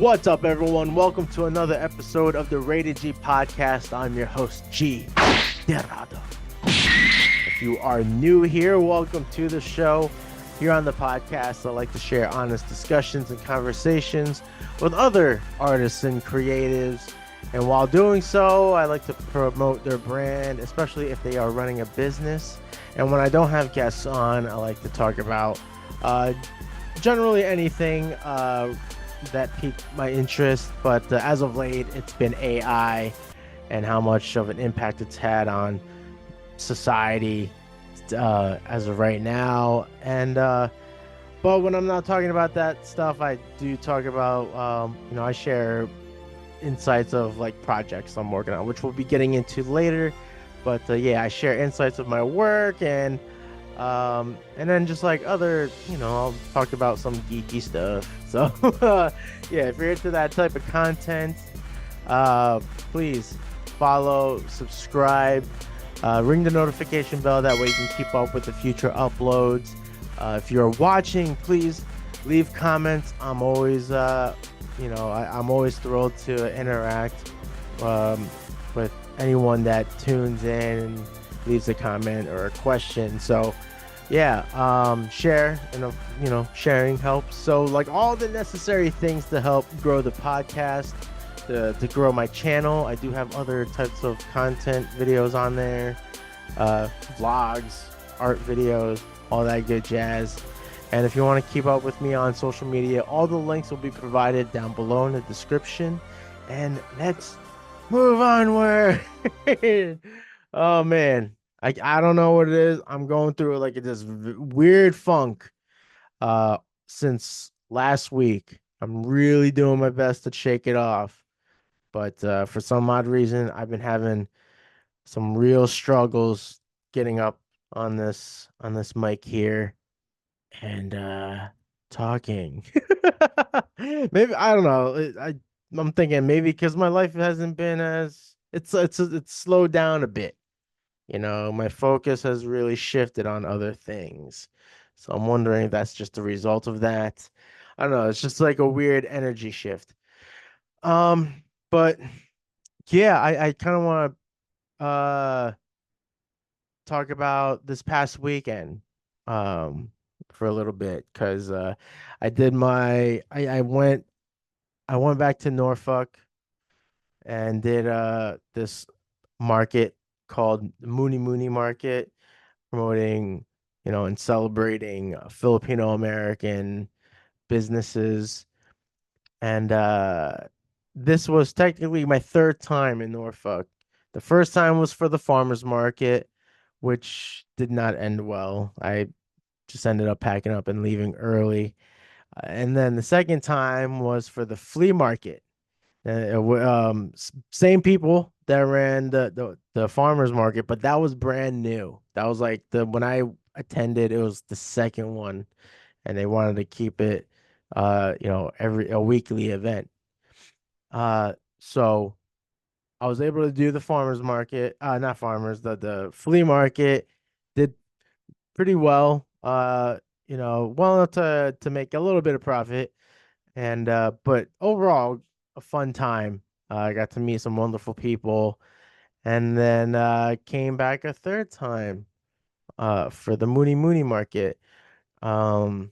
What's up, everyone? Welcome to another episode of the Rated G podcast. I'm your host, G. Dorado. If you are new here, welcome to the show. Here on the podcast, I like to share honest discussions and conversations with other artists and creatives. And while doing so, I like to promote their brand, especially if they are running a business. And when I don't have guests on, I like to talk about generally anything that piqued my interest. But as of late, it's been AI and how much of an impact it's had on society as of right now. And but when I'm not talking about that stuff, I do talk about I share insights of like projects I'm working on, which we'll be getting into later. But yeah, I share insights of my work and then just like other, I'll talk about some geeky stuff. So yeah, if you're into that type of content, please follow, subscribe, ring the notification bell. That way you can keep up with the future uploads. If you're watching, please leave comments. I'm always I'm always thrilled to interact with anyone that tunes in and leaves a comment or a question. So yeah, share, and sharing helps. So like all the necessary things to help grow the podcast, to grow my channel. I do have other types of content videos on there, vlogs, art videos, all that good jazz. And if you want to keep up with me on social media, all the links will be provided down below in the description. And let's move onward. Oh man, I don't know what it is. I'm going through like this weird funk since last week. I'm really doing my best to shake it off, but for some odd reason, I've been having some real struggles getting up on this mic here and talking. Maybe I don't know. I'm thinking maybe because my life hasn't been as it's slowed down a bit. My focus has really shifted on other things. So I'm wondering if that's just a result of that. I don't know. It's just like a weird energy shift. But yeah, I kind of want to talk about this past weekend for a little bit because I did my I went back to Norfolk and did this market called Mooney Mooney Market, promoting, and celebrating Filipino American businesses. And this was technically my third time in Norfolk. The first time was for the farmers market, which did not end well. I just ended up packing up and leaving early. And then the second time was for the flea market. Same people that ran the farmers market, but that was brand new. That was like the when I attended, it was the second one, and they wanted to keep it, every a weekly event. So I was able to do the farmers market, not farmers, the flea market, did pretty well. Well enough to make a little bit of profit, and but overall a fun time. I got to meet some wonderful people, and then came back a third time for the Mooney Mooney market. Um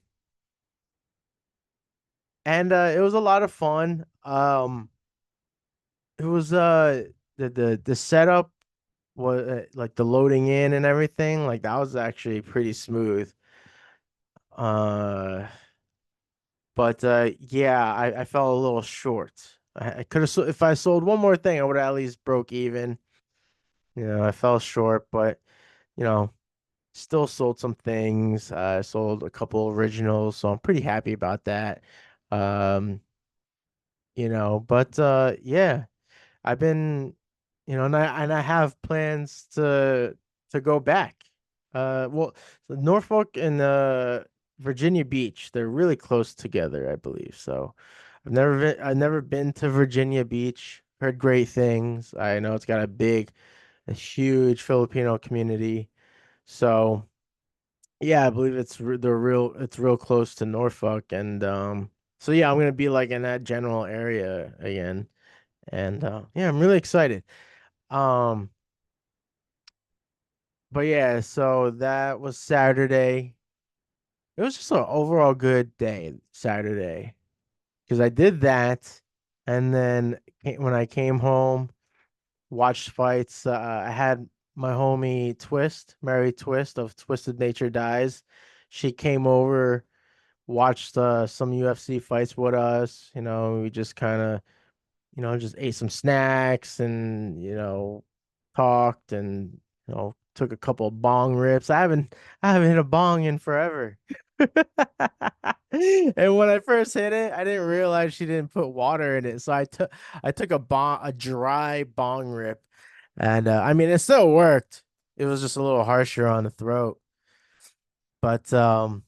and it was a lot of fun. It was the setup was like the loading in and everything, like that was actually pretty smooth. Uh but yeah, I fell a little short. I could have, if I sold one more thing, I would have at least broke even. I fell short, but you know, still sold some things. I sold a couple originals, so I'm pretty happy about that. Um, but yeah, I've been, and I have plans to go back. Well, so Norfolk and Virginia Beach, they're really close together, I believe. So I've never been to Virginia Beach. Heard great things. I know it's got a huge Filipino community. So yeah, I believe it's real close to Norfolk, and So yeah, I'm gonna be like in that general area again, and yeah, I'm really excited. Um, but yeah, so that was Saturday. It was just an overall good day, Saturday, because I did that, and then when I came home, watched fights. I had my homie Twist, Mary Twist of Twisted Nature Dies. She came over, watched some UFC fights with us. We just kind of, just ate some snacks and, talked and, took a couple of bong rips. I haven't hit a bong in forever. And when I first hit it, I didn't realize she didn't put water in it. So I took a dry bong rip. And I mean it still worked. It was just a little harsher on the throat. But so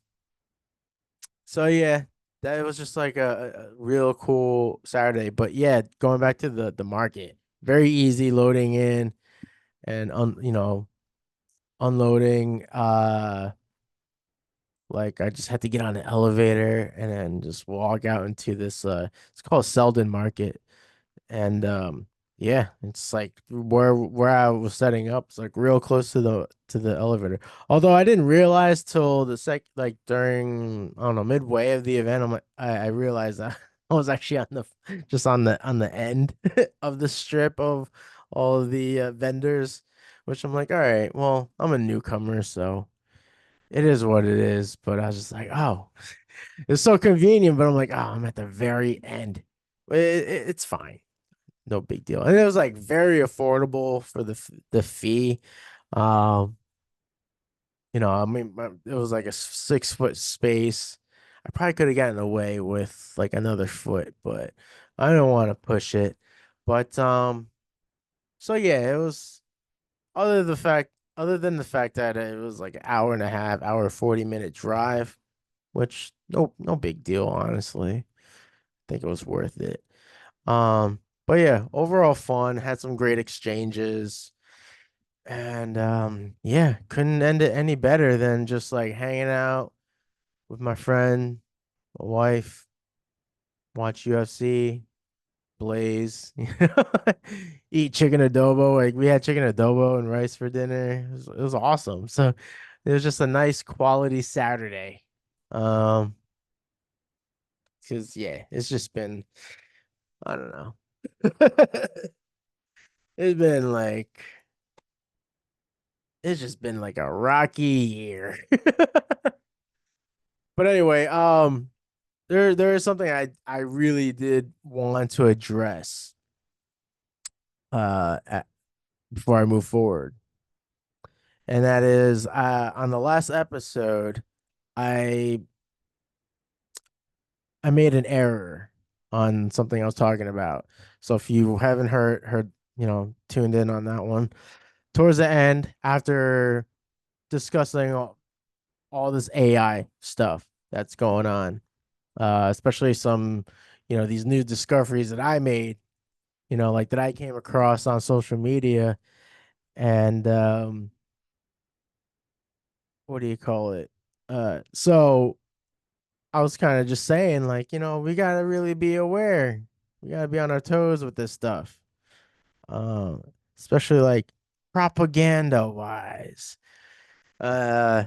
yeah, that was just like a real cool Saturday. But yeah, going back to the market, very easy loading in and unloading. Like I just had to get on the elevator and then just walk out into this it's called Selden Market. And yeah, it's like where I was setting up. It's like real close to the elevator. Although I didn't realize till the like during, I don't know, midway of the event, I realized that I was actually just on the end of the strip of all of the vendors, which I'm like, all right, well, I'm a newcomer, so it is what it is. But I was just like, oh, it's so convenient. But I'm like, oh, I'm at the very end. It's fine, no big deal. And it was like very affordable for the fee. Um, I mean, it was like a 6 foot space. I probably could have gotten away with like another foot, but I don't want to push it. But so yeah, it was other than the fact that it was like an hour and a half, hour 40-minute drive, which no big deal, honestly. I think it was worth it. But yeah, overall fun, had some great exchanges. And yeah, couldn't end it any better than just like hanging out with my friend, my wife, watch UFC, blaze, eat chicken adobo. Like we had chicken adobo and rice for dinner. It was awesome. So it was just a nice quality Saturday. Um, because yeah, it's just been, I don't know. It's been like it's just been like a rocky year. But anyway, there is something I really did want to address before I move forward. And that is on the last episode, I I made an error on something I was talking about. So if you haven't heard, tuned in on that one, towards the end, after discussing all this AI stuff that's going on, especially some, these new discoveries that I made, like that I came across on social media. And what do you call it? So I was kind of just saying, like, we gotta really be aware. We gotta be on our toes with this stuff. Um, Especially like propaganda wise. Uh,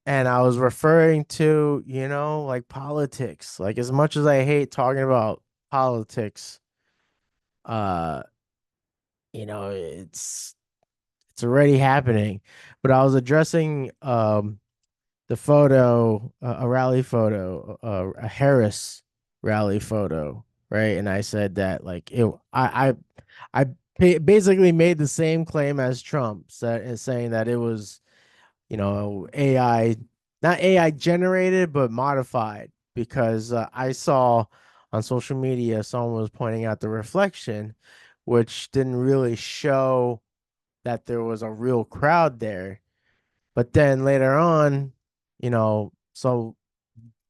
and I was referring to, like politics. Like as much as I hate talking about politics, uh, it's already happening. But I was addressing the photo, a rally photo, a Harris rally photo, right? And I said that like I basically made the same claim as Trump, saying that it was, AI, not AI generated, but modified, because I saw on social media someone was pointing out the reflection, which didn't really show that there was a real crowd there. But then later on, so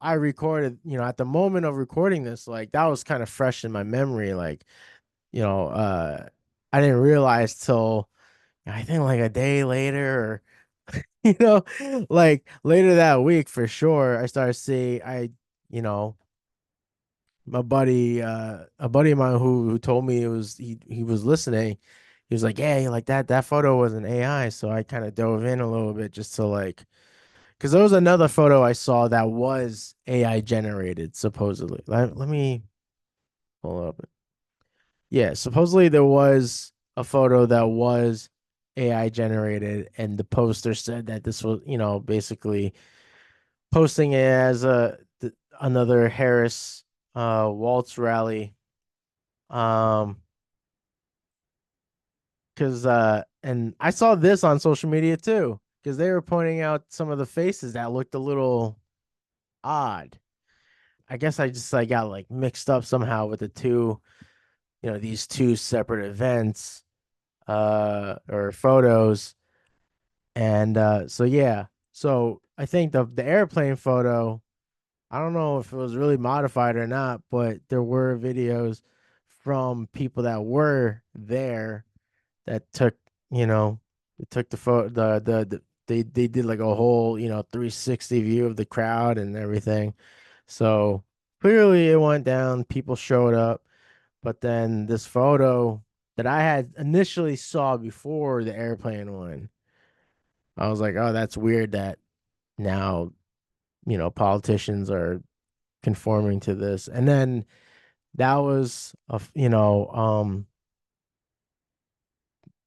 I recorded, at the moment of recording this, like that was kind of fresh in my memory. Like, you know, uh, I didn't realize till I think like a day later, or, like later that week for sure, I started seeing, you know, a buddy of mine who told me he was listening. He was like, "Yeah, like that photo was an AI." So I kind of dove in a little bit just to like, because there was another photo I saw that was AI generated, supposedly. Let me pull up. Yeah, supposedly there was a photo that was AI generated, and the poster said that this was, basically posting it as another Harris Waltz rally. Um, because and I saw this on social media too, because they were pointing out some of the faces that looked a little odd. I guess I got like mixed up somehow with the two, these two separate events or photos. And so yeah. So I think the airplane photo, I don't know if it was really modified or not, but there were videos from people that were there that took, they took the photo, they did like a whole, 360 view of the crowd and everything. So clearly it went down, people showed up, but then this photo that I had initially saw before the airplane one, I was like, oh, that's weird that now, politicians are conforming to this. And then that was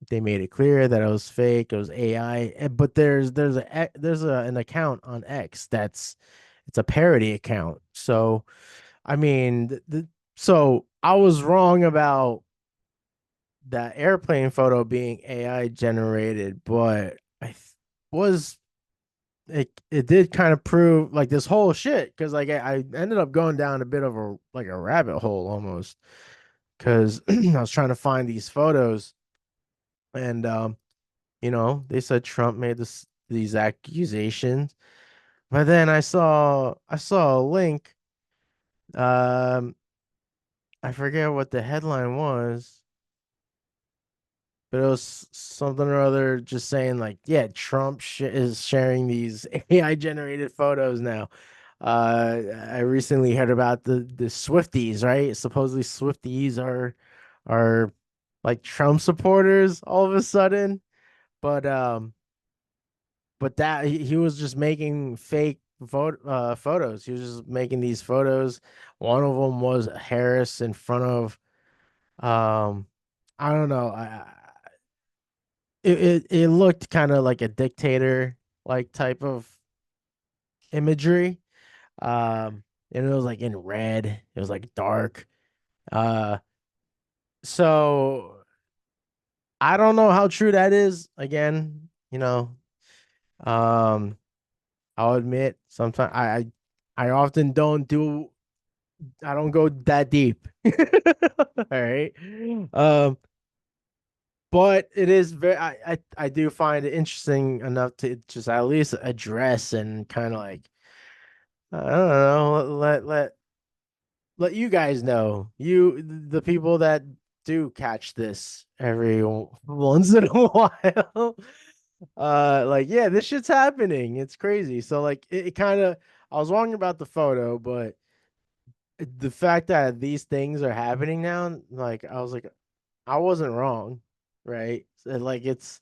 they made it clear that it was fake, it was AI. But an account on X that's it's a parody account. So I mean, so I was wrong about that airplane photo being AI generated, but was it did kind of prove like this whole shit, because like I ended up going down a bit of a rabbit hole almost, because I was trying to find these photos, and they said Trump made these accusations, but then I saw a link. um I forget what the headline was, but it was something or other just saying like, yeah, Trump is sharing these AI generated photos now. I recently heard about the Swifties, right? Supposedly Swifties are like Trump supporters all of a sudden, but that he was just making fake photos. He was just making these photos. One of them was Harris in front of I don't know. It looked kind of like a dictator like type of imagery. And it was like in red. It was like dark. Uh, so I don't know how true that is. Again, um, I'll admit sometimes I often I don't go that deep. All right. Um, but it is very I do find it interesting enough to just at least address and kind of like, I don't know, let you guys know, the people that do catch this every once in a while. Like, yeah, this shit's happening. It's crazy. So like it kind of, I was wrong about the photo, but the fact that these things are happening now, like I was like, I wasn't wrong, right? So, like it's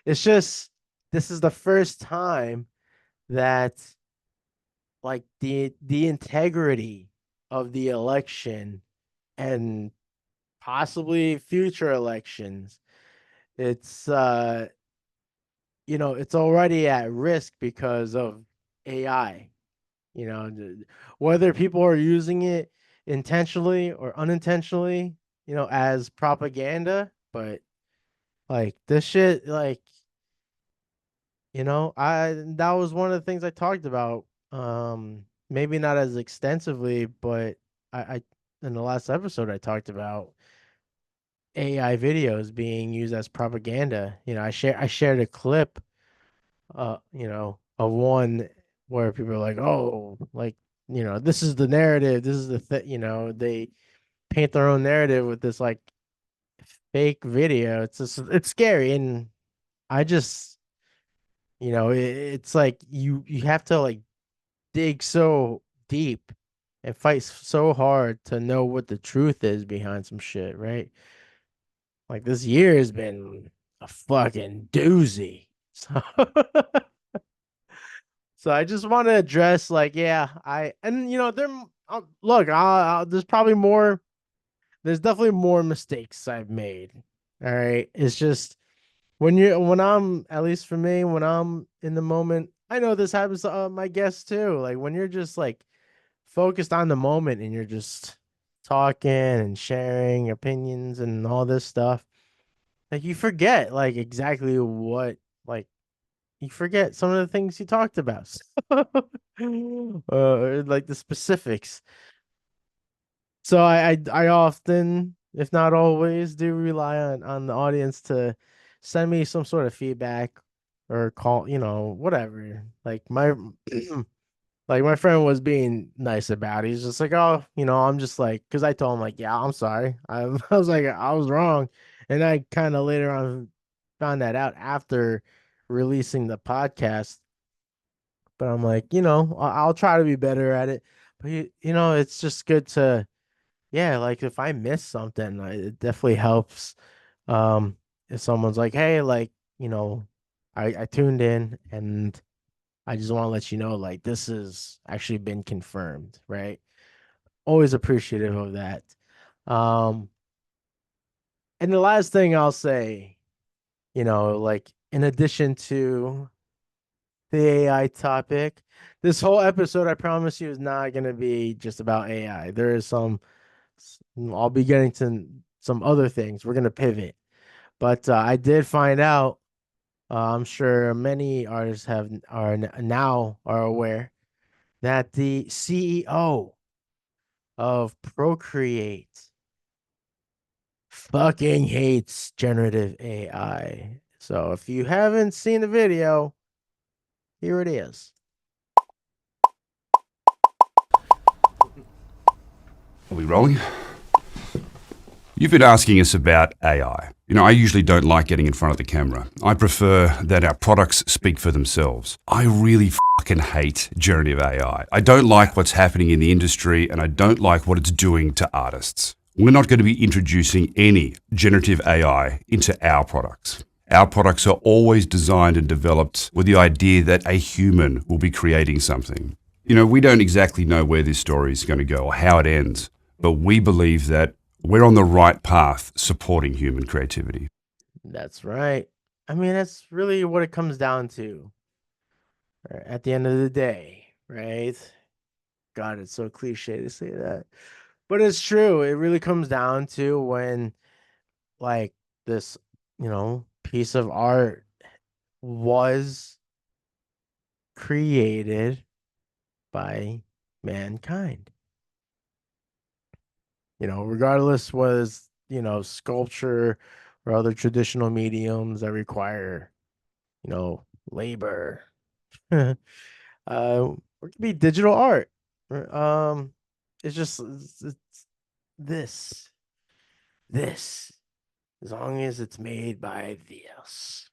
just, this is the first time that like the integrity of the election and possibly future elections, it's it's already at risk because of AI. Whether people are using it intentionally or unintentionally, as propaganda, but like this shit, like, I that was one of the things I talked about. Maybe not as extensively, but I in the last episode I talked about AI videos being used as propaganda. I shared a clip, of one where people are like, oh, like, this is the narrative, this is the they paint their own narrative with this like fake video. It's scary, and I just, it's like you have to like dig so deep and fight so hard to know what the truth is behind some shit, right? Like this year has been a fucking doozy. So so I just want to address like yeah, I and you know there look, there's probably more there's definitely more mistakes I've made. All right. It's just when I'm at least for me, when I'm in the moment, I know this happens to my guests too. Like when you're just like focused on the moment and you're just talking and sharing opinions and all this stuff, like you forget like exactly what like you forget some of the things you talked about. Like the specifics. So I often, if not always, do rely on the audience to send me some sort of feedback or call, whatever. Like my like my friend was being nice about it. He's just like, oh, I'm just like, because I told him like, yeah, I'm sorry. I was like, I was wrong, and I kind of later on found that out after releasing the podcast. But I'm like, I'll try to be better at it. But it's just good to yeah, like if I miss something, it definitely helps. If someone's like, "Hey, like, you know, I tuned in and I just want to let you know, like, this has actually been confirmed," right? Always appreciative of that. Um, and the last thing I'll say, like, in addition to the AI topic, this whole episode, I promise you, is not going to be just about AI. There is I'll be getting to some other things. We're gonna pivot, but I did find out. I'm sure many artists now are aware that the CEO of Procreate fucking hates generative AI. So if you haven't seen the video, here it is. Are we rolling? You've been asking us about AI. I usually don't like getting in front of the camera. I prefer that our products speak for themselves. I really fucking hate generative AI. I don't like what's happening in the industry and I don't like what it's doing to artists. We're not going to be introducing any generative AI into our products. Our products are always designed and developed with the idea that a human will be creating something. We don't exactly know where this story is going to go or how it ends, but we believe that we're on the right path supporting human creativity. That's right. I mean, that's really what it comes down to at the end of the day, right? God, it's so cliche to say that. But it's true. It really comes down to when like this, piece of art was created by mankind. Regardless was, sculpture or other traditional mediums that require, labor. It could be digital art. Um, it's just it's this. This. As long as it's made by this.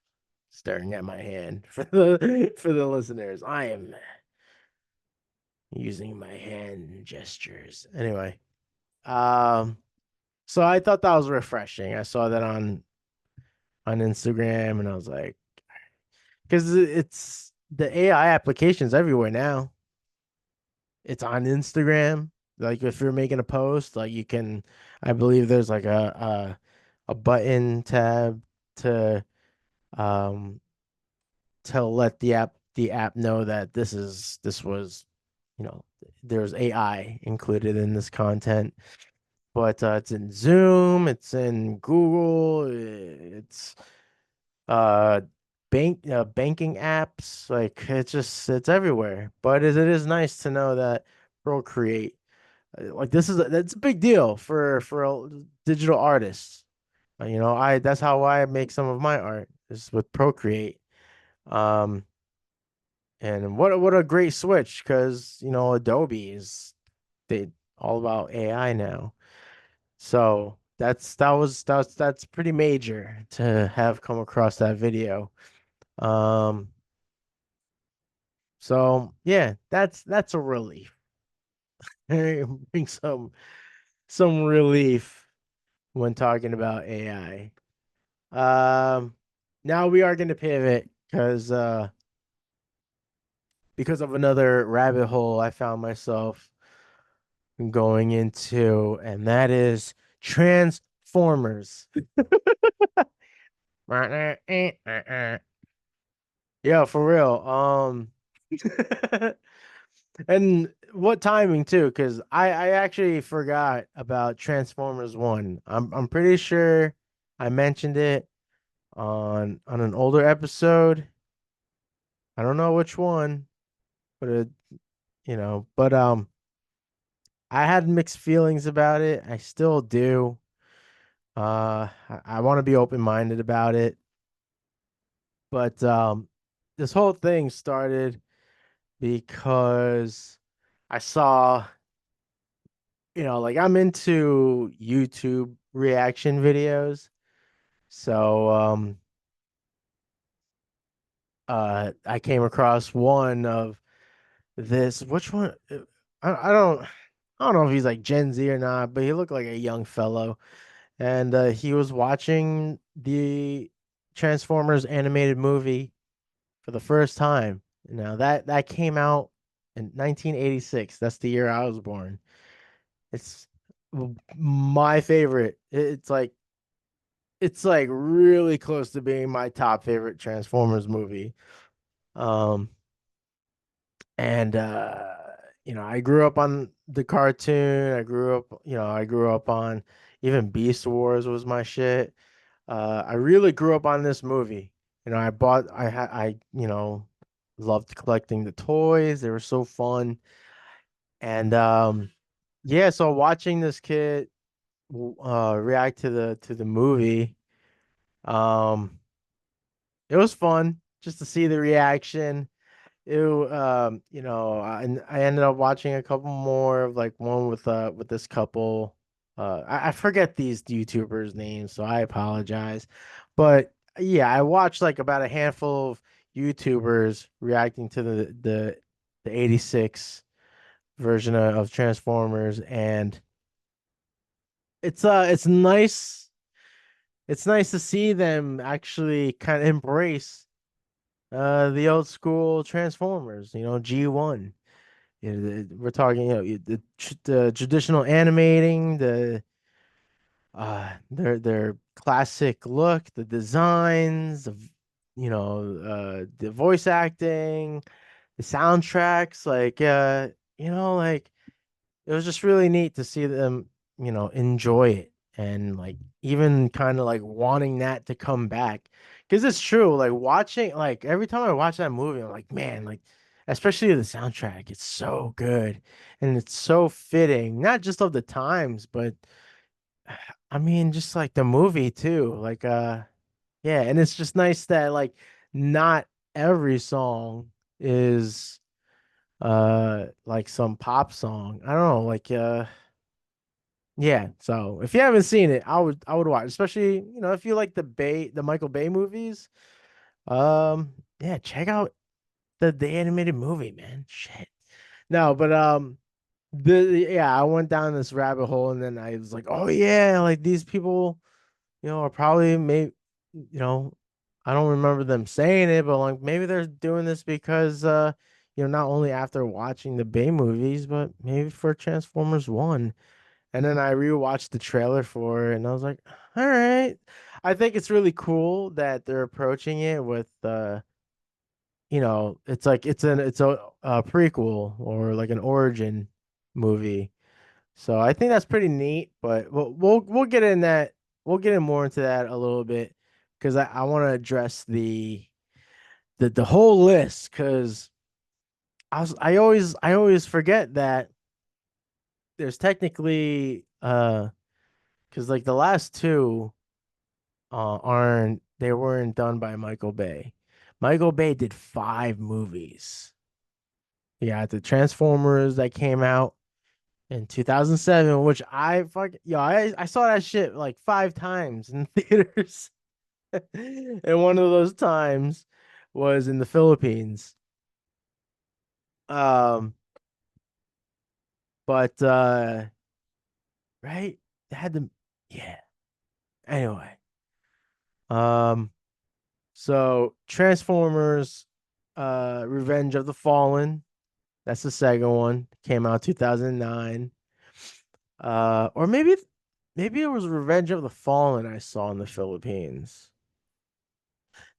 Staring at my hand for the listeners. I am using my hand gestures. Anyway, so I thought that was refreshing. I saw that on Instagram and I was like, because it's the AI applications everywhere now. It's on Instagram. Like if you're making a post, like you can, I believe there's like a button tab to um let the app know that this was there's AI included in this content. But it's in Zoom, it's in Google, it's uh banking apps, like it's everywhere. But it is nice to know that Procreate, like that's a big deal for digital artists. I that's how I make some of my art is with Procreate. Um, and what a great switch because Adobe is they all about AI now. So that's pretty major to have come across that video. Um, so yeah, that's a relief. bring some relief when talking about AI. Now we are going to pivot because of another rabbit hole I found myself going into, and that is Transformers. Yeah, for real. And what timing too, because I actually forgot about Transformers 1. I'm pretty sure I mentioned it on an older episode. I don't know which one, but I had mixed feelings about it. I still do. I want to be open-minded about it, but this whole thing started because I saw, like I'm into YouTube reaction videos. So I came across one of this. Which one? I don't know if he's like Gen Z or not, but he looked like a young fellow. And he was watching the Transformers animated movie for the first time. Now that came out in 1986. That's the year I was born. It's my favorite. It's like really close to being my top favorite Transformers movie. Um and I grew up on the cartoon. I grew up on even Beast Wars was my shit. I really grew up on this movie. I loved collecting the toys. They were so fun. And yeah, so watching this kid react to the movie, um it was fun just to see the reaction. And I ended up watching a couple more of like one with this couple. I forget these YouTubers' names, so I apologize. But yeah, I watched like about a handful of YouTubers reacting to the 86 version of Transformers, and it's nice. It's nice to see them actually kind of embrace the old school Transformers, G1. We're talking, the traditional animating, their classic look, the designs of, the voice acting, the soundtracks, like like it was just really neat to see them, enjoy it and like even kind of like wanting that to come back. Because it's true, like watching, like every time I watch that movie, I'm like, man, like especially the soundtrack, it's so good and it's so fitting, not just of the times, but I mean, just like the movie too. Like, yeah, and it's just nice that like not every song is like some pop song. I don't know, like yeah, so if you haven't seen it, I would watch, especially, if you like the Michael Bay movies. Yeah, check out the animated movie, man. Shit. No, but yeah, I went down this rabbit hole and then I was like, "Oh yeah, like these people, are probably maybe, you know, I don't remember them saying it, but like maybe they're doing this because not only after watching the Bay movies, but maybe for Transformers 1." And then I rewatched the trailer for it and I was like, all right. I think it's really cool that they're approaching it with it's like it's a prequel or like an origin movie. So I think that's pretty neat, but we'll get in that we'll get in more into that a little bit because I want to address the whole list because I always forget that there's technically because like the last two aren't they weren't done by Michael Bay. Michael Bay did five movies. Yeah, the Transformers that came out in 2007, which I saw that shit like five times in theaters. And one of those times was in the Philippines. Um, But right, they had them. Yeah. Anyway, um, so Transformers, Revenge of the Fallen. That's the second one. Came out 2009. Or maybe it was Revenge of the Fallen I saw in the Philippines.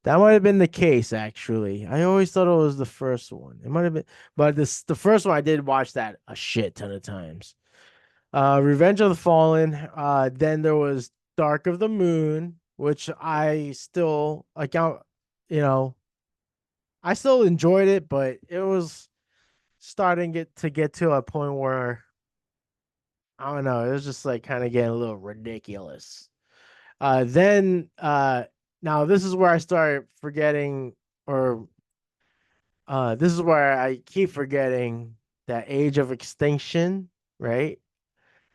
That might have been the case, actually. I always thought it was the first one. It might have been, but the first one I did watch that a shit ton of times. Revenge of the Fallen. Then there was Dark of the Moon, which I still like. You know, I still enjoyed it, but it was starting to get to a point where I don't know. It was just like kind of getting a little ridiculous. Then now this is where I start forgetting, or this is where I keep forgetting that Age of Extinction, right?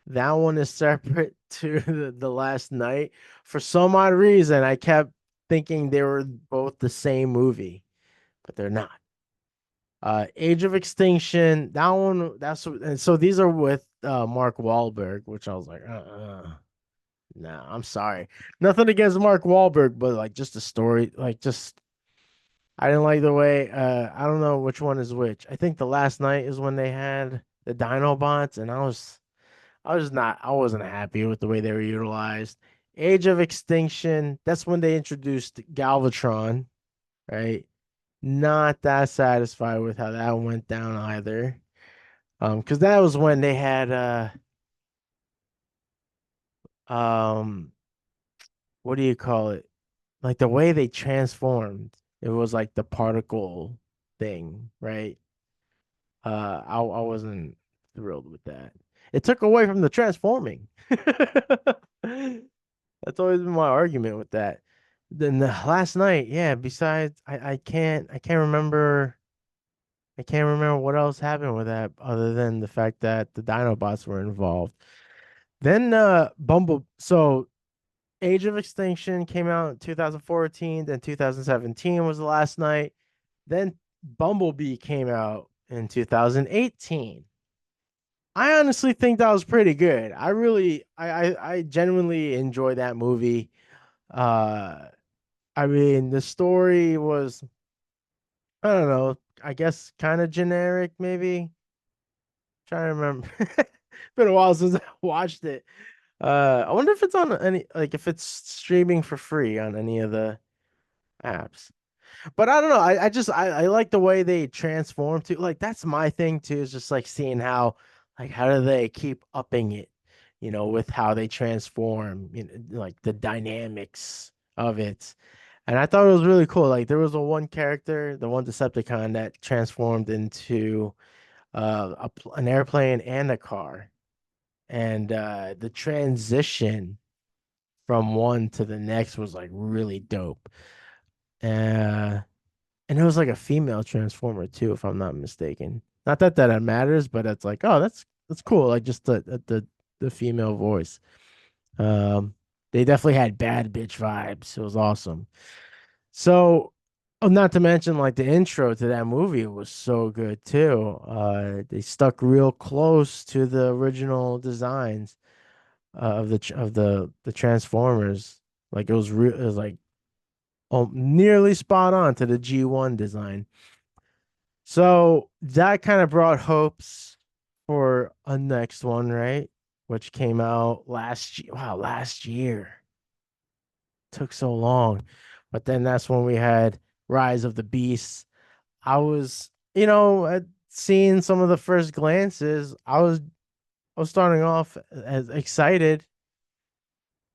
That one is separate to the Last Night. For some odd reason, I kept thinking they were both the same movie, but they're not. Age of Extinction, that one, and so these are with Mark Wahlberg, which I was like, nah, I'm sorry. Nothing against Mark Wahlberg, but like just the story, like just I didn't like the way I don't know which one is which. I think the Last Night is when they had the Dinobots, and I wasn't happy with the way they were utilized. Age of Extinction, that's when they introduced Galvatron, right? Not that satisfied with how that went down either. Because that was when they had um what do you call it? Like the way they transformed, it was like the particle thing, right? I wasn't thrilled with that. It took away from the transforming. That's always been my argument with that. Then the Last Night, yeah, besides I can't remember what else happened with that other than the fact that the Dinobots were involved. Then so Age of Extinction came out in 2014, then 2017 was the Last Night. Then Bumblebee came out in 2018. I honestly think that was pretty good. I genuinely enjoyed that movie. Uh I mean the story was I don't know, I guess kind of generic maybe. Trying to remember. Been a while since I watched it. I wonder if it's on any like if it's streaming for free on any of the apps. But I don't know. I like the way they transform too. Like that's my thing too, is just like seeing how do they keep upping it, with how they transform, like the dynamics of it. And I thought it was really cool. Like there was a one character, the one Decepticon that transformed into an airplane and a car. And the transition from one to the next was like really dope. Uh and it was like a female transformer too, if I'm not mistaken. Not that that matters, but it's like, oh, that's cool. Like just the female voice. Um, they definitely had bad bitch vibes. It was awesome. So, oh, not to mention like the intro to that movie was so good too. They stuck real close to the original designs of the Transformers. Like it was like nearly spot on to the G1 design. So that kind of brought hopes for a next one, right? Which came out last year. Wow, last year. Took so long. But then that's when we had Rise of the Beasts. I was, seeing some of the first glances, I was starting off as excited,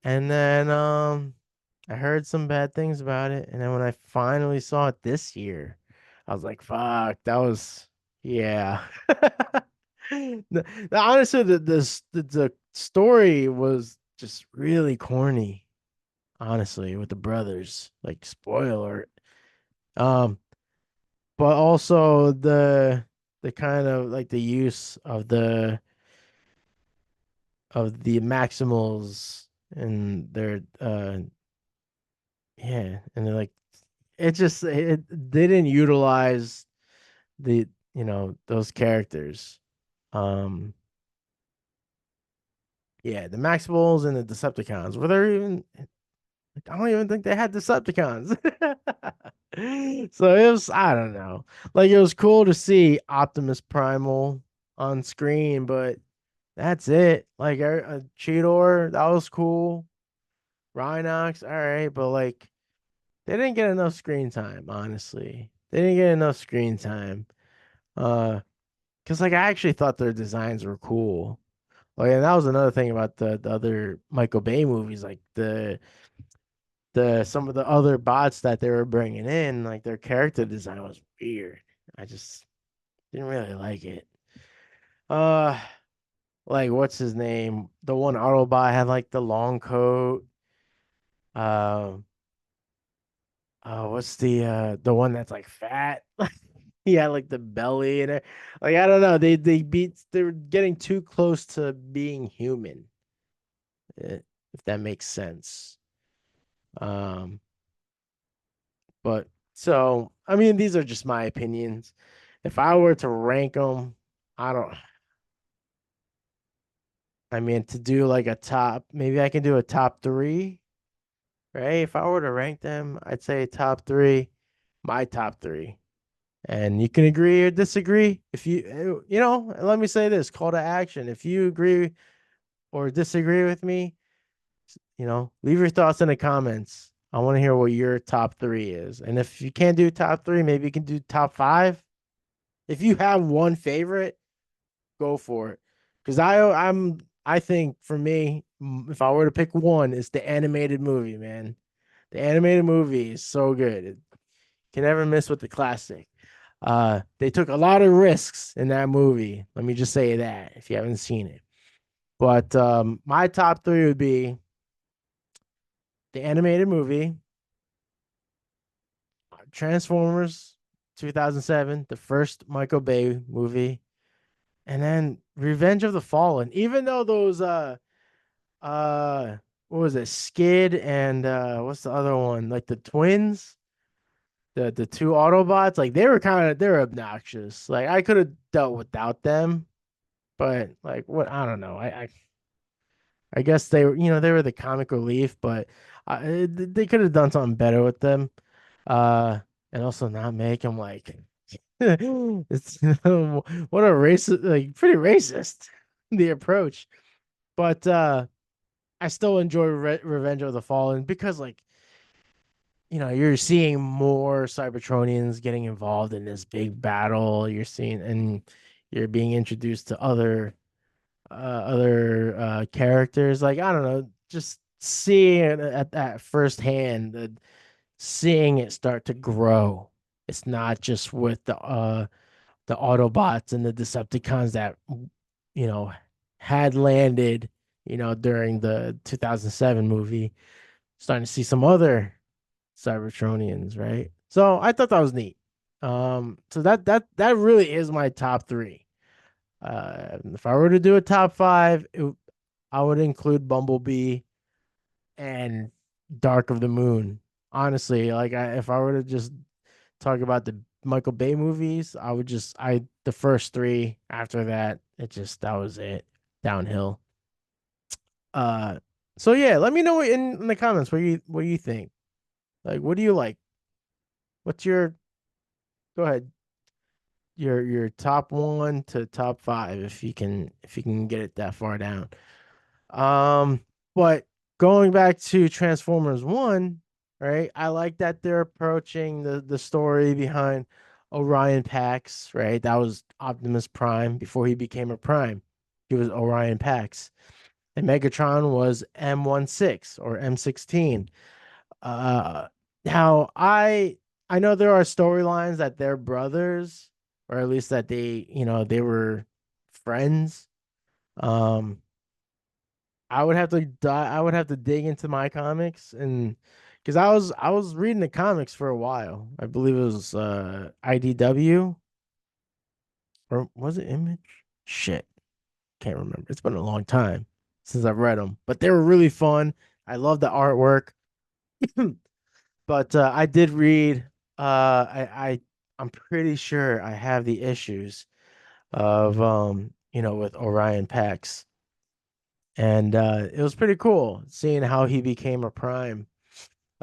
and then I heard some bad things about it, and then when I finally saw it this year, I was like, "Fuck, that was yeah." Honestly, the story was just really corny. Honestly, with the brothers, like spoiler, um, but also the kind of like the use of the Maximals and their yeah, and they're like it they didn't utilize the those characters. Um Yeah, the Maximals and the Decepticons. Were there even? I don't even think they had Decepticons. So it was, I don't know. Like it was cool to see Optimus Primal on screen, but that's it. Like Cheetor, that was cool. Rhinox, all right, but like they didn't get enough screen time, honestly. They didn't get enough screen time. Uh, because like I actually thought their designs were cool. Like, and that was another thing about the other Michael Bay movies, like the some of the other bots that they were bringing in, like their character design was weird. I just didn't really like it. Uh, like what's his name? The one Autobot had like the long coat. Um, what's the one that's like fat? He had like the belly and it. Like I don't know. They were getting too close to being human, if that makes sense. Um, but so I mean, these are just my opinions. If I were to rank them, I don't. I mean, to do like a top, maybe I can do a top three, right? If I were to rank them, I'd say top three, my top three. And you can agree or disagree. If let me say this call to action. If you agree or disagree with me, leave your thoughts in the comments. I want to hear what your top three is. And if you can't do top three, maybe you can do top five. If you have one favorite, go for it. Because I think for me, if I were to pick one, it's the animated movie, man. The animated movie is so good. It can never miss with the classic. They took a lot of risks in that movie. Let me just say that if you haven't seen it. But my top three would be the animated movie, Transformers 2007, the first Michael Bay movie, and then Revenge of the Fallen. Even though those uh what was it, Skid and what's the other one, like the twins, the two Autobots, like they're obnoxious. Like I could have dealt without them, but like what, I don't know. I guess they were, they were the comic relief, but they could have done something better with them. uh and also not make them like it's what a racist, like pretty racist the approach. But I still enjoy Revenge of the Fallen because, like, you're seeing more Cybertronians getting involved in this big battle. You're seeing, and you're being introduced to other characters. Like, I don't know, just seeing it at that firsthand, seeing it start to grow. It's not just with the Autobots and the Decepticons that you know had landed, during the 2007 movie. Starting to see some other Cybertronians, right? So I thought that was neat. So that really is my top three. If I were to do a top five, I would include Bumblebee and Dark of the Moon. Honestly, like if I were to just talk about the Michael Bay movies, I would just I the first three. After that, that was it, downhill. Uh, so yeah, let me know in the comments what you think. Like, what do you like? What's your Go ahead, your top one to top five, if you can get it that far down. Um, but going back to Transformers One, right? I like that they're approaching the story behind Orion Pax, right? That was Optimus Prime before he became a Prime. He was Orion Pax. And Megatron was M16 or M16. Uh, now I know there are storylines that they're brothers, or at least that they were friends. Um, I would have to dig into my comics, and because I was reading the comics for a while. I believe it was IDW, or was it Image? Shit, can't remember. It's been a long time since I've read them, but they were really fun. I love the artwork. But I did read. I'm pretty sure I have the issues of with Orion Pax, and it was pretty cool seeing how he became a Prime.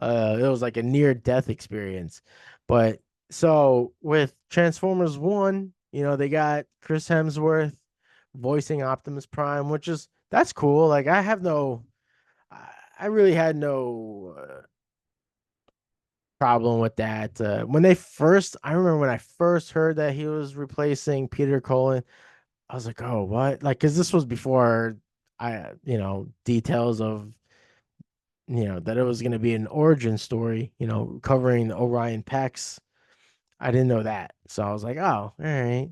It was like a near death experience. But so with Transformers 1, they got Chris Hemsworth voicing Optimus Prime, which is that's cool. Like I really had no problem with that. I remember when I first heard that he was replacing Peter Cullen, I was like, oh, what? Like, because this was before details of, that it was going to be an origin story, covering Orion Pax. I didn't know that. So I was like, oh, all right.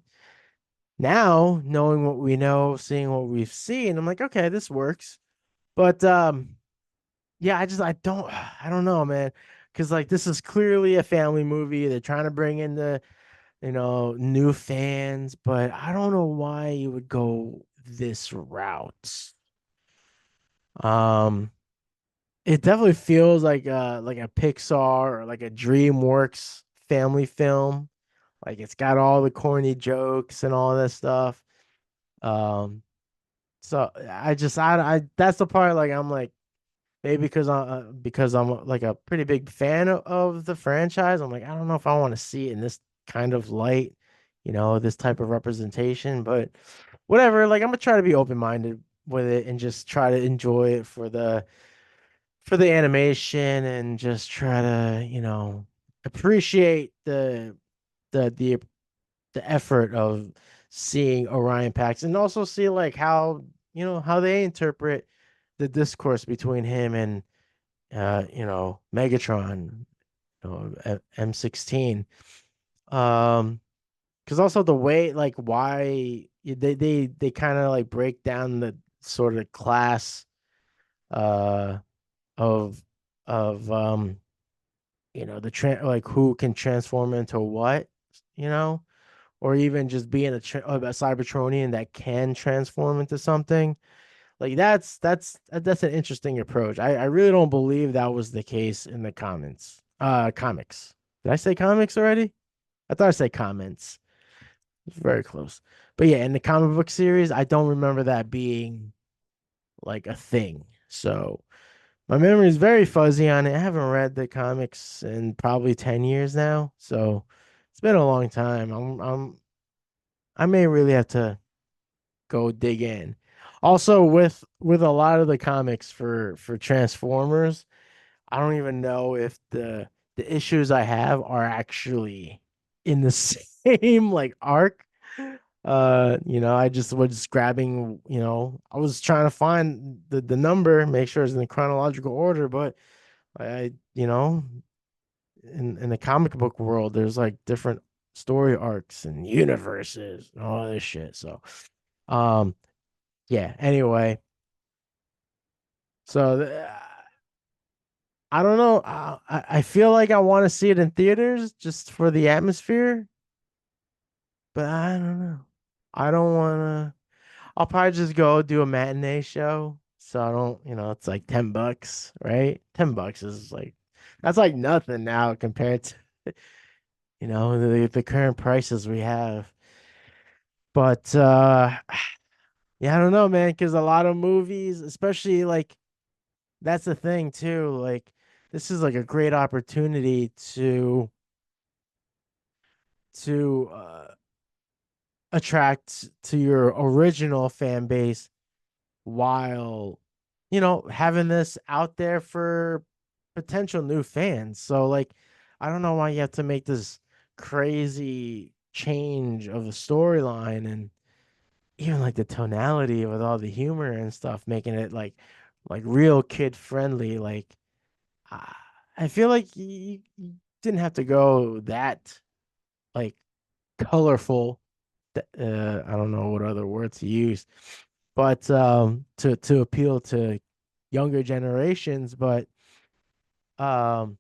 Now, knowing what we know, seeing what we've seen, I'm like, okay, this works. But yeah, I don't know, man. Because like this is clearly a family movie. They're trying to bring in the, new fans, but I don't know why you would go this route. Um, it definitely feels like a Pixar or like a DreamWorks family film. Like it's got all the corny jokes and all this stuff. Um, so I that's the part like I'm like maybe because I'm like a pretty big fan of the franchise. I'm like I don't know if I want to see it in this kind of light, this type of representation, but whatever. Like I'm gonna try to be open minded with it and just try to enjoy it for the animation and just try to, appreciate the the effort of seeing Orion Pax and also see like how they interpret the discourse between him and Megatron, M16. Because also the way like why they kind of like break down the sort of class uh of of like who can transform into what, you know, or even just being a Cybertronian that can transform into something. Like that's an interesting approach. I really don't believe that was the case in the comics. Did I say comics already? I thought I said comments. It's very close. But yeah, in the comic book series, I don't remember that being like a thing. So my memory is very fuzzy on it. I haven't read the comics in probably 10 years now. So it's been a long time. I may really have to go dig in. Also with a lot of the comics for Transformers, I don't even know if the issues I have are actually in the same like arc. I just was grabbing, I was trying to find the number, make sure it's in the chronological order, but I, in the comic book world, there's like different story arcs and universes and all this shit. So, um, yeah. Anyway, so I don't know. I feel like I want to see it in theaters just for the atmosphere, but I don't know. I don't want to. I'll probably just go do a matinee show. So I don't, it's like $10, right? $10 is like that's like nothing now compared to the current prices we have. But yeah, I don't know, man, because a lot of movies, especially like that's the thing too. Like this is like a great opportunity to attract to your original fan base while having this out there for potential new fans. So like I don't know why you have to make this crazy change of the storyline and even like the tonality with all the humor and stuff, making it like real kid friendly. Like I I feel like you didn't have to go that like colorful. I don't know what other word to use, but to appeal to younger generations. But um,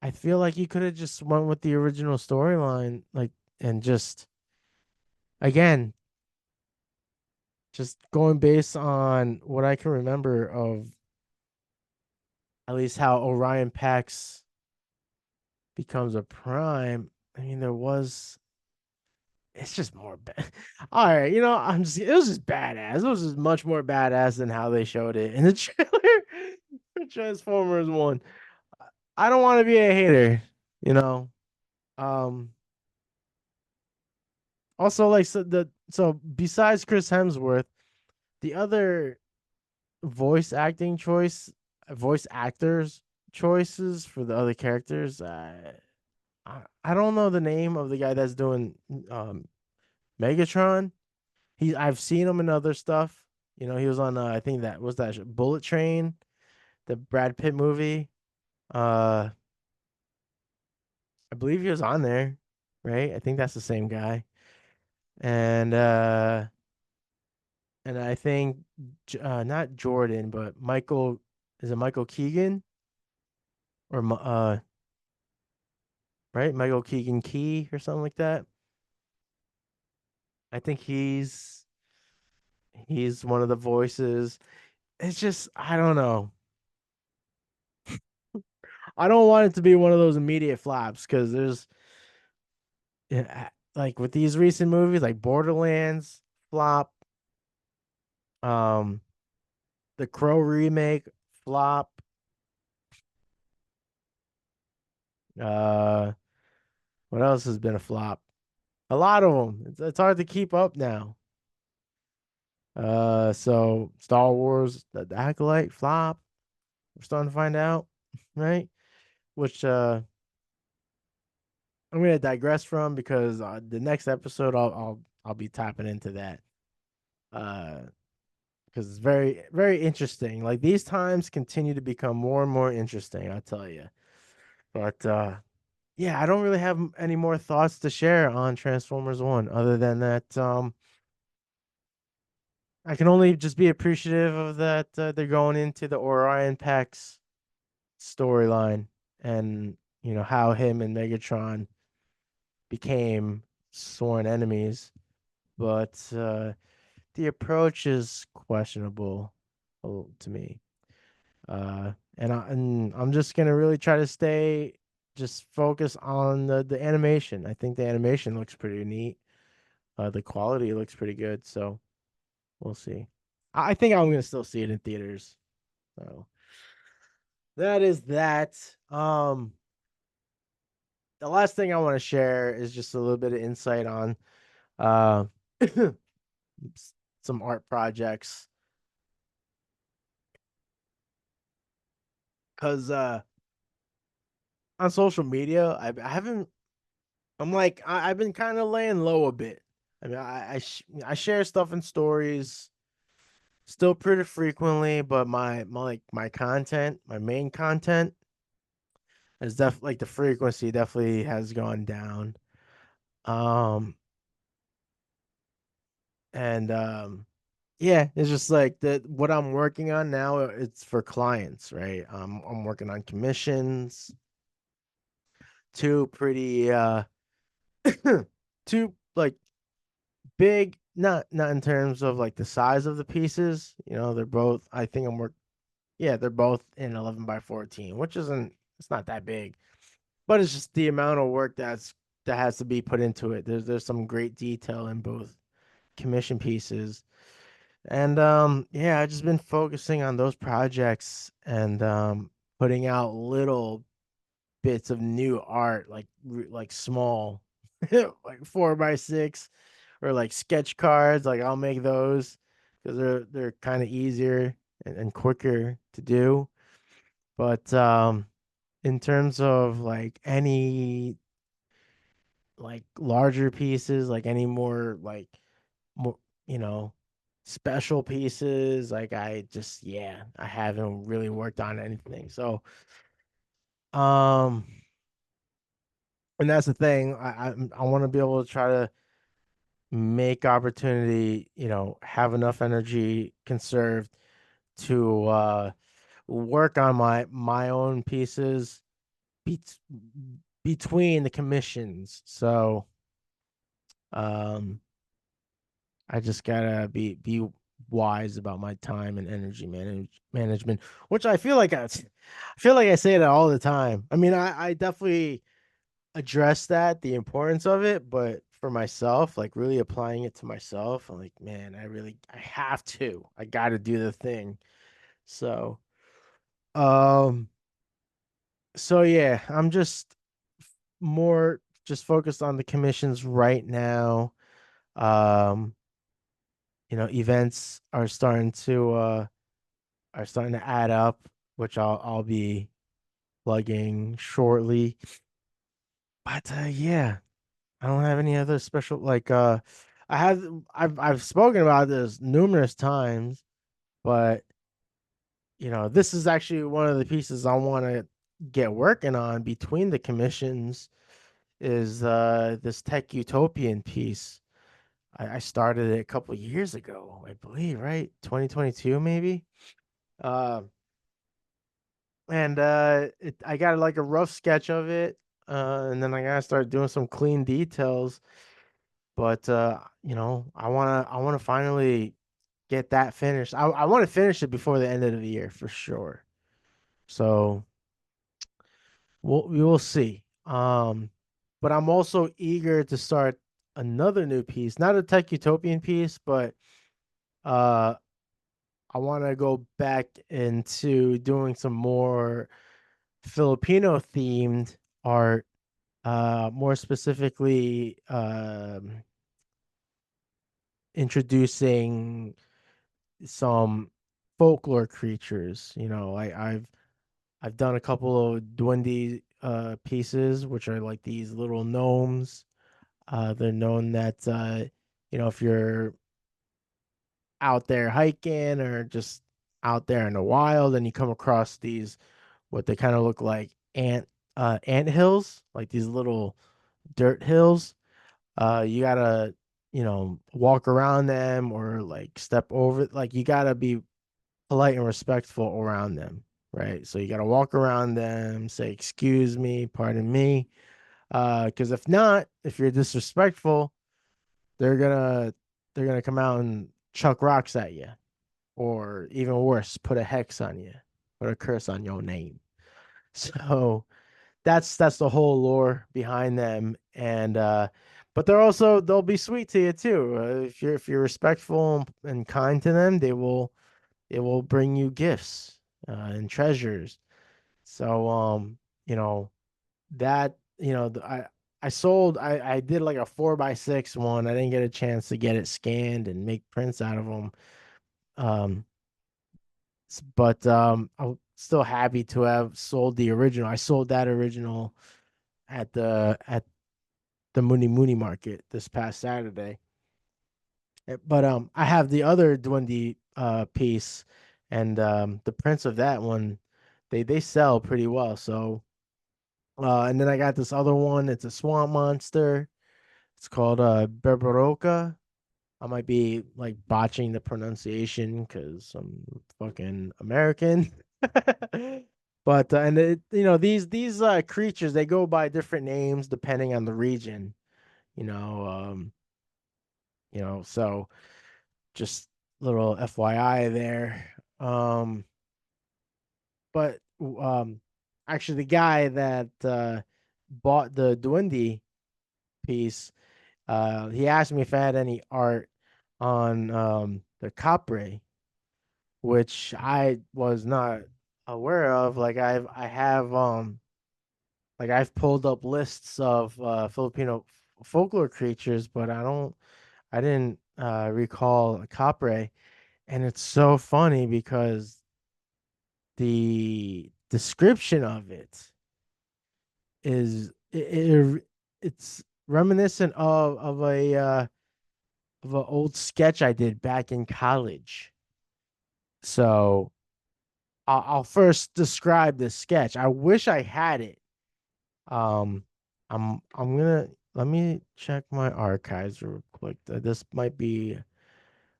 I feel like you could have just went with the original storyline, like, and just again, just going based on what I can remember of at least how Orion Pax becomes a prime. I mean, there was. it's just more bad. All right, it was just badass. It was just much more badass than how they showed it in the trailer for Transformers 1. I don't want to be a hater, you know. Um Also, like, so besides Chris Hemsworth, the other voice acting voice actors choices for the other characters, I don't know the name of the guy that's doing Megatron. I've seen him in other stuff. He was on I think that was that Bullet Train, the Brad Pitt movie. Uh, I believe he was on there, right? I think that's the same guy. And I think not Jordan, but Michael, is it Michael Keegan or right? Michael Keegan Key or something like that. I think he's one of the voices. It's just I don't know. I don't want it to be one of those immediate flops because there's yeah, like with these recent movies like Borderlands flop, um, the Crow remake flop, uh, what else has been a flop? A lot of them. It's hard to keep up now. So Star Wars, the Acolyte flop. We're starting to find out, right? Which I'm gonna digress from because the next episode I'll be tapping into that. Uh, because it's very very interesting. Like these times continue to become more and more interesting. I'll tell you. But yeah, I don't really have any more thoughts to share on Transformers One other than that. I can only just be appreciative of that they're going into the Orion Pax storyline and how him and Megatron became sworn enemies, but the approach is questionable to me. And I'm just gonna really try to stay just focus on the animation. I think the animation looks pretty neat. The quality looks pretty good, so we'll see. I think I'm gonna still see it in theaters. So that is that. The last thing I want to share is just a little bit of insight on uh some art projects because on social media I haven't I'm like I've been kind of laying low a bit. I mean I share stuff in stories still pretty frequently, but my content, my main content is definitely like the frequency definitely has gone down. Um and Yeah, it's just like that what I'm working on now, it's for clients, right? I'm working on commissions, two pretty two like big, not in terms of like the size of the pieces. They're both I think I'm work yeah, they're both in 11 by 14, which isn't it's not that big. But it's just the amount of work that has to be put into it. There's some great detail in both commission pieces. And yeah, I've just been focusing on those projects and putting out little bits of new art like small like 4 by 6 or like sketch cards. Like I'll make those because they're kind of easier and quicker to do. But in terms of like any like larger pieces, like any more you know special pieces, like I haven't really worked on anything. So um and that's the thing. I want to be able to try to make opportunity, have enough energy conserved to work on my own pieces be- between the commissions. So um I just gotta be wise about my time and energy management, which I feel like I say that all the time. I mean, I definitely address that, the importance of it, but for myself, like really applying it to myself. I'm like, man, I have to. I got to do the thing. So, um, so yeah, I'm just more just focused on the commissions right now. Um, events are starting to add up, which I'll be plugging shortly. But yeah, I don't have any other special I have I've spoken about this numerous times, but this is actually one of the pieces I want to get working on between the commissions is this tech utopian piece. I started it a couple years ago, I believe, right? 2022 maybe. Uh, and I got like a rough sketch of it, and then I gotta start doing some clean details. But I wanna finally get that finished. I want to finish it before the end of the year for sure. So we will see. But I'm also eager to start another new piece, not a tech utopian piece, but uh I want to go back into doing some more Filipino themed art, more specifically introducing some folklore creatures. I've done a couple of duende pieces, which are like these little gnomes. They're known that if you're out there hiking or just out there in the wild and you come across these what they kind of look like ant hills, like these little dirt hills. You gotta, walk around them or like step over, like you gotta be polite and respectful around them, right? So you gotta walk around them, say, excuse me, pardon me. Because if not, if you're disrespectful, they're gonna they're gonna come out and chuck rocks at you, or even worse, put a hex on you, put a curse on your name. So that's the whole lore behind them, and but they'll be sweet to you too. If you're respectful and kind to them, they will bring you gifts and treasures. So you know that I did like a 4x6 one. I didn't get a chance to get it scanned and make prints out of them. Um, but I'm still happy to have sold the original. I sold that original at the Mooney Mooney market this past Saturday. But I have the other Dwindy piece, and the prints of that one, they sell pretty well. So and then I got this other one. It's a swamp monster. It's called Berberoka. I might be like botching the pronunciation because I'm fucking American. But and these creatures, they go by different names depending on the region. You know, so just little FYI there. But actually the guy that bought the Duende piece, he asked me if I had any art on the Capre, which I was not aware of. Like I've pulled up lists of Filipino folklore creatures, but I didn't recall Capre. And it's so funny because the description of it it's reminiscent of an old sketch I did back in college. So I'll first describe the sketch. I wish I had it. Um, I'm gonna let me check my archives real quick. This might be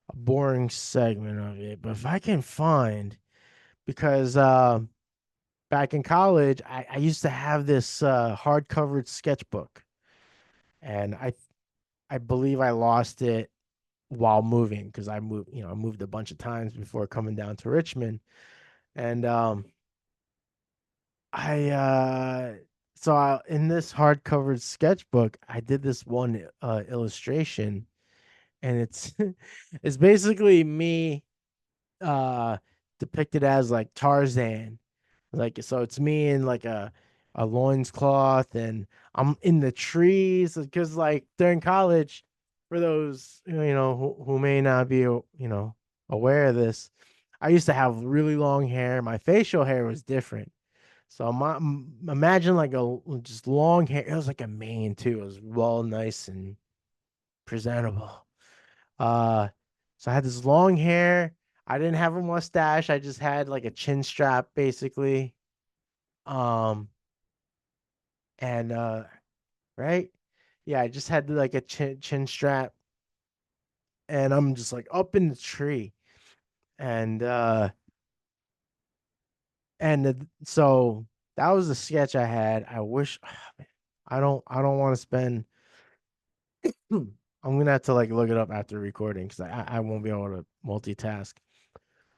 a boring segment of it, but if I can find, because back in college, I used to have this hard-covered sketchbook, and I believe I lost it while moving because I moved a bunch of times before coming down to Richmond, and I in this hardcover sketchbook, I did this one illustration, and it's it's basically me depicted as like Tarzan. Like, so it's me in like a loincloth, and I'm in the trees because like during college, for those who may not be aware of this, I used to have really long hair. My facial hair was different. So imagine like just long hair. It was like a mane too. It was well nice and presentable. Uh, so I had this long hair. I didn't have a mustache. I just had like a chin strap basically. Um, and right, yeah, I just had like a chin strap, and I'm just like up in the tree, and so that was the sketch I had. I wish I don't want to spend. I'm gonna have to like look it up after recording because I won't be able to multitask.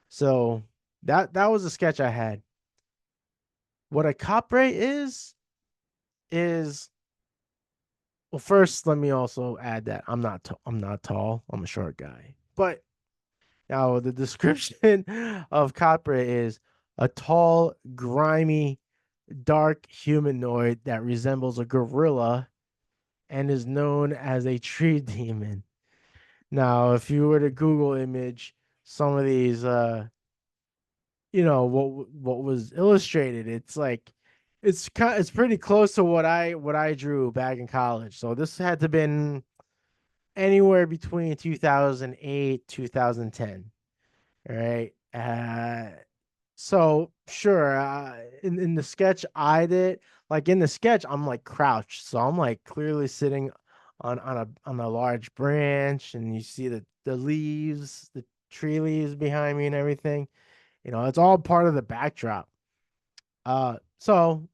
So that was a sketch I had. What a capre is well, first let me also add that I'm not tall. I'm a short guy. But now the description of capre is a tall, grimy, dark humanoid that resembles a gorilla and is known as a tree demon. Now, if you were to Google image some of these what was illustrated, it's like it's pretty close to what I drew back in college. So this had to been anywhere between 2008 2010. All right. So sure, in the sketch I did, like in the sketch I'm like crouched, so I'm like clearly sitting on a large branch, and you see the leaves, the tree leaves behind me and everything. It's all part of the backdrop. So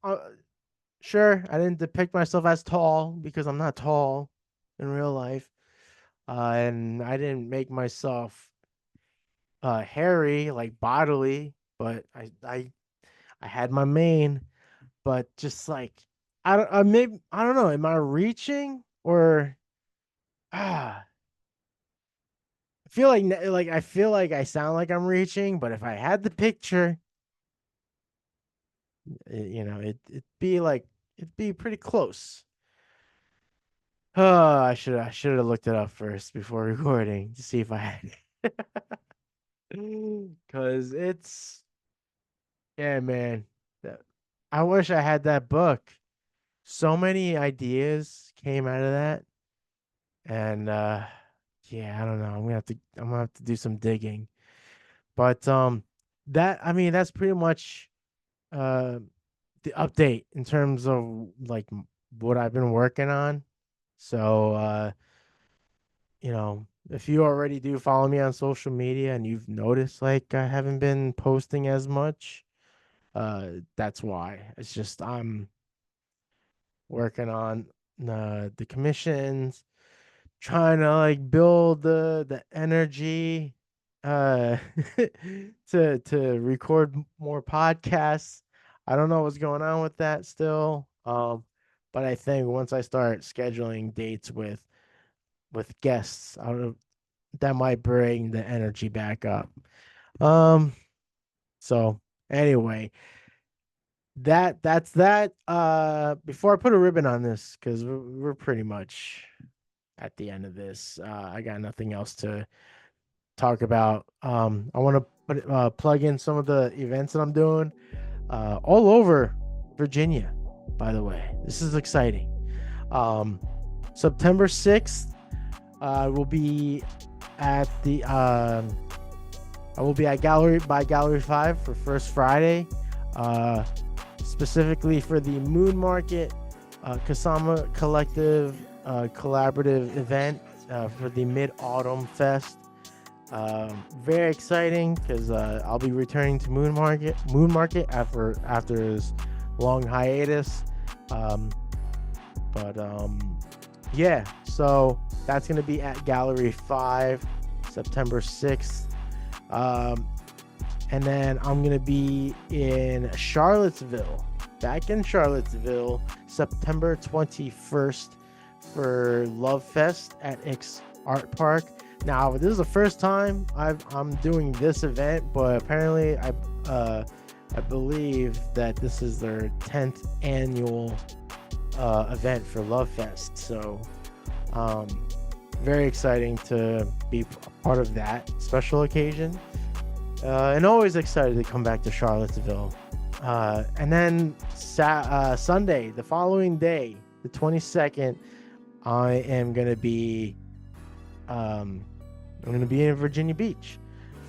sure, I didn't depict myself as tall because I'm not tall in real life. And I didn't make myself hairy, like bodily, but I had my mane. But just like I don't know, am I reaching, or I feel like I sound like I'm reaching, but if I had the picture, it'd be pretty close. I should have looked it up first before recording to see if I had it. Cause yeah, man. that- I wish I had that book. So many ideas came out of that. And yeah, I don't know. I'm gonna have to do some digging. But that's pretty much uh the update in terms of like what I've been working on. So if you already do follow me on social media and you've noticed like I haven't been posting as much, that's why. It's just I'm working on the commissions, trying to like build the energy uh to record more podcasts. I don't know what's going on with that still. But I think once I start scheduling dates with guests, I don't know, that might bring the energy back up. Um, so anyway, that's that. Before I put a ribbon on this, because we're pretty much at the end of this. I got nothing else to talk about. I want to plug in some of the events that I'm doing all over Virginia. By the way, this is exciting. September 6th, will be at the I will be at Gallery 5 for First Friday, specifically for the Moon Market Kasama Collective collaborative event for the Mid-Autumn Fest. Very exciting because I'll be returning to Moon Market after this long hiatus. But yeah, so that's gonna be at Gallery 5, September 6th. And then I'm gonna be in Charlottesville back in Charlottesville, September 21st for Love Fest at X Art Park. Now, this is the first time I'm doing this event, but apparently I believe that this is their 10th annual event for Love Fest. So very exciting to be part of that special occasion, and always excited to come back to Charlottesville. And then Sunday, the following day, the 22nd, I am gonna be in Virginia Beach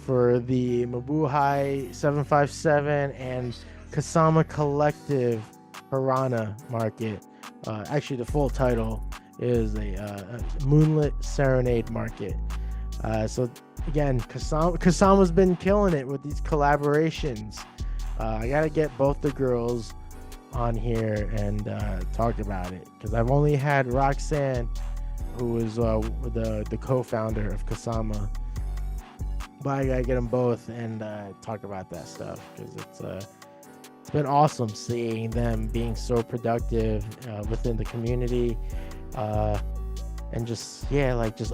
for the Mabuhay 757 and Kasama Collective Piranha Market. Actually, the full title is a Moonlit Serenade Market. So again, Kasama's been killing it with these collaborations. I gotta get both the girls on here and talk about it, because I've only had Roxanne, who is the co-founder of Kasama, but I gotta get them both and talk about that stuff, because it's been awesome seeing them being so productive within the community, and just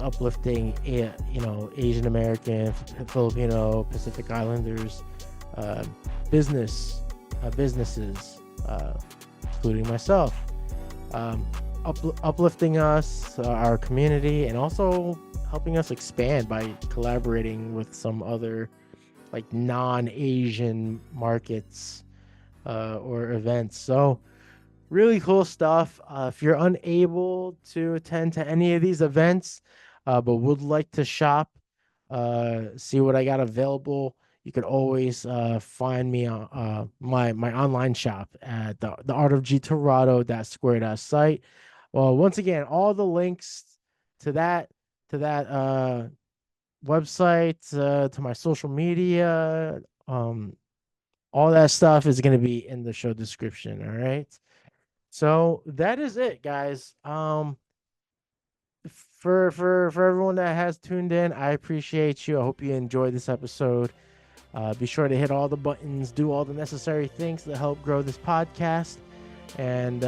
uplifting Asian American, Filipino, Pacific Islanders, businesses, including myself, uplifting us, our community, and also helping us expand by collaborating with some other like non-Asian markets or events. So really cool stuff. If you're unable to attend to any of these events, but would like to shop, see what I got available, you could always find me on my online shop at the artofgtorado.square.site. Well, once again, all the links to that website, to my social media, all that stuff is going to be in the show description. All right. So that is it, guys. For everyone that has tuned in, I appreciate you. I hope you enjoyed this episode. Be sure to hit all the buttons, do all the necessary things to help grow this podcast and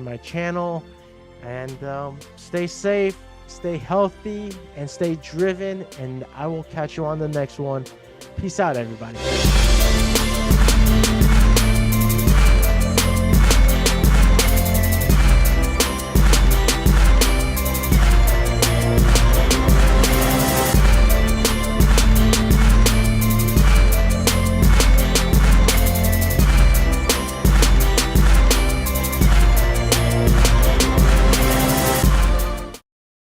my channel. And stay safe, stay healthy, and stay driven. And I will catch you on the next one. Peace out, everybody.